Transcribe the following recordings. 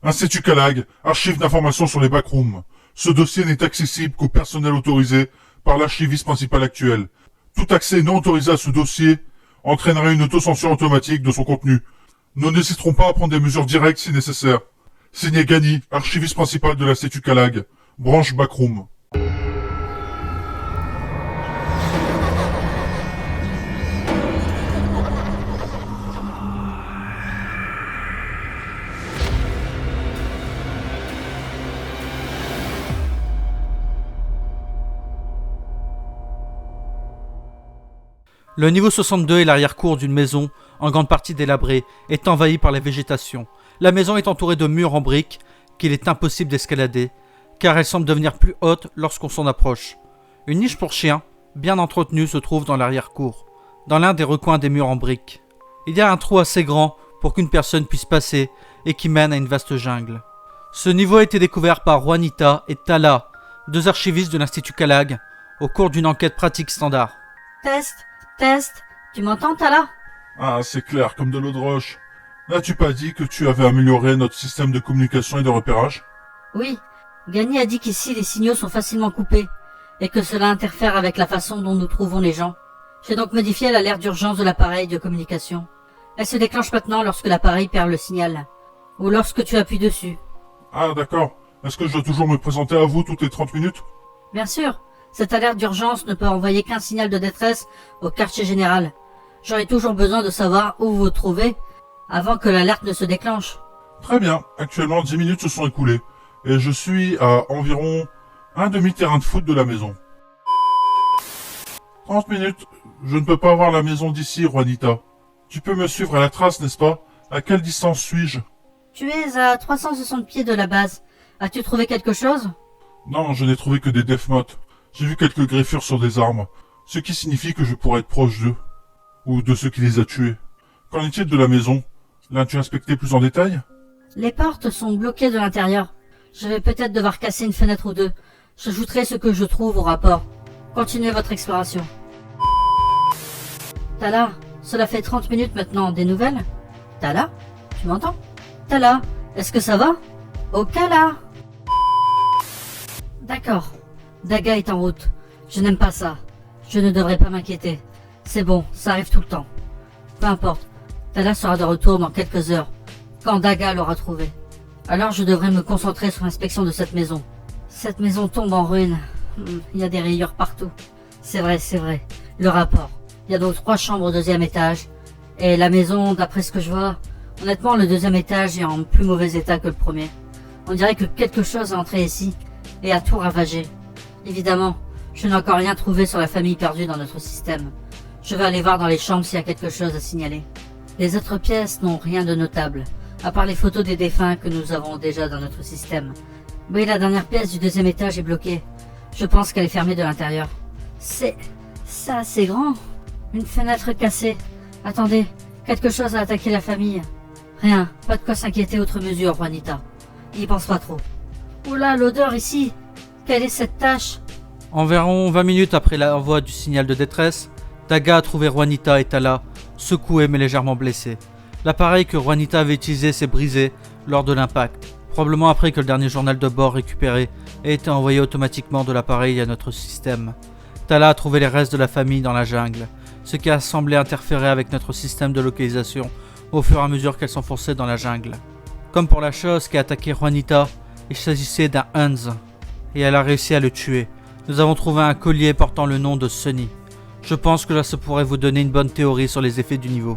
Institut Calag, archive d'informations sur les backrooms. Ce dossier n'est accessible qu'au personnel autorisé par l'archiviste principal actuel. Tout accès non autorisé à ce dossier entraînerait une autocensure automatique de son contenu. Nous n'hésiterons pas à prendre des mesures directes si nécessaire. Signé Gani, archiviste principal de l'Institut Calag, branche backroom. Le niveau 62 est l'arrière-cour d'une maison, en grande partie délabrée, est envahi par la végétation. La maison est entourée de murs en briques qu'il est impossible d'escalader, car elle semble devenir plus haute lorsqu'on s'en approche. Une niche pour chien, bien entretenue, se trouve dans l'arrière-cour, dans l'un des recoins des murs en briques. Il y a un trou assez grand pour qu'une personne puisse passer et qui mène à une vaste jungle. Ce niveau a été découvert par Juanita et Tala, deux archivistes de l'Institut Calag, au cours d'une enquête pratique standard. Test, tu m'entends, Tala? Ah, c'est clair, comme de l'eau de roche. N'as-tu pas dit que tu avais amélioré notre système de communication et de repérage? Oui, Gani a dit qu'ici les signaux sont facilement coupés, et que cela interfère avec la façon dont nous trouvons les gens. J'ai donc modifié l'alerte d'urgence de l'appareil de communication. Elle se déclenche maintenant lorsque l'appareil perd le signal, ou lorsque tu appuies dessus. Ah, d'accord. Est-ce que je dois toujours me présenter à vous toutes les 30 minutes? Bien sûr, cette alerte d'urgence ne peut envoyer qu'un signal de détresse au quartier général. J'aurai toujours besoin de savoir où vous vous trouvez avant que l'alerte ne se déclenche. Très bien. Actuellement, 10 minutes se sont écoulées. Et je suis à environ un demi-terrain de foot de la maison. 30 minutes. Je ne peux pas voir la maison d'ici, Juanita. Tu peux me suivre à la trace, n'est-ce pas? À quelle distance suis-je? Tu es à 360 pieds de la base. As-tu trouvé quelque chose? Non, je n'ai trouvé que des deathmotes. J'ai vu quelques greffures sur des armes, ce qui signifie que je pourrais être proche d'eux. Ou de ceux qui les a tués. Qu'en est-il de la maison? L'as-tu inspecté plus en détail? Les portes sont bloquées de l'intérieur. Je vais peut-être devoir casser une fenêtre ou deux. J'ajouterai ce que je trouve au rapport. Continuez votre exploration. Tala, cela fait 30 minutes maintenant. Des nouvelles? Tala? Tu m'entends? Tala, est-ce que ça va? Au Kala? D'accord. Daga est en route. Je n'aime pas ça. Je ne devrais pas m'inquiéter. C'est bon, ça arrive tout le temps. Peu importe. Tala sera de retour dans quelques heures, quand Daga l'aura trouvé. Alors je devrais me concentrer sur l'inspection de cette maison. Cette maison tombe en ruine. Il y a des rayures partout. C'est vrai. Le rapport. Il y a donc 3 chambres au 2e étage. Et la maison, d'après ce que je vois, honnêtement, le 2e étage est en plus mauvais état que le premier. On dirait que quelque chose est entré ici et a tout ravagé. Évidemment, je n'ai encore rien trouvé sur la famille perdue dans notre système. Je vais aller voir dans les chambres s'il y a quelque chose à signaler. Les autres pièces n'ont rien de notable, à part les photos des défunts que nous avons déjà dans notre système. Oui, la dernière pièce du 2e étage est bloquée. Je pense qu'elle est fermée de l'intérieur. C'est grand. Une fenêtre cassée. Attendez, quelque chose a attaqué la famille. Rien, pas de quoi s'inquiéter outre mesure, Juanita. N'y pense pas trop. Oula, l'odeur ici. Quelle est cette tache? Environ 20 minutes après l'envoi du signal de détresse, Daga a trouvé Juanita et Tala, secoués mais légèrement blessés. L'appareil que Juanita avait utilisé s'est brisé lors de l'impact, probablement après que le dernier journal de bord récupéré ait été envoyé automatiquement de l'appareil à notre système. Tala a trouvé les restes de la famille dans la jungle, ce qui a semblé interférer avec notre système de localisation au fur et à mesure qu'elle s'enfonçait dans la jungle. Comme pour la chose qui a attaqué Juanita, il s'agissait d'un Hans, et elle a réussi à le tuer. Nous avons trouvé un collier portant le nom de Sunny. Je pense que ça pourrait vous donner une bonne théorie sur les effets du niveau.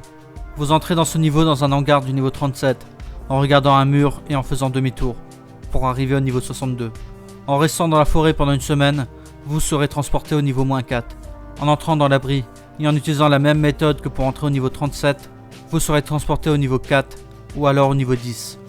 Vous entrez dans ce niveau dans un hangar du niveau 37, en regardant un mur et en faisant demi-tour, pour arriver au niveau 62. En restant dans la forêt pendant une semaine, vous serez transporté au niveau -4. En entrant dans l'abri et en utilisant la même méthode que pour entrer au niveau 37, vous serez transporté au niveau 4 ou alors au niveau 10.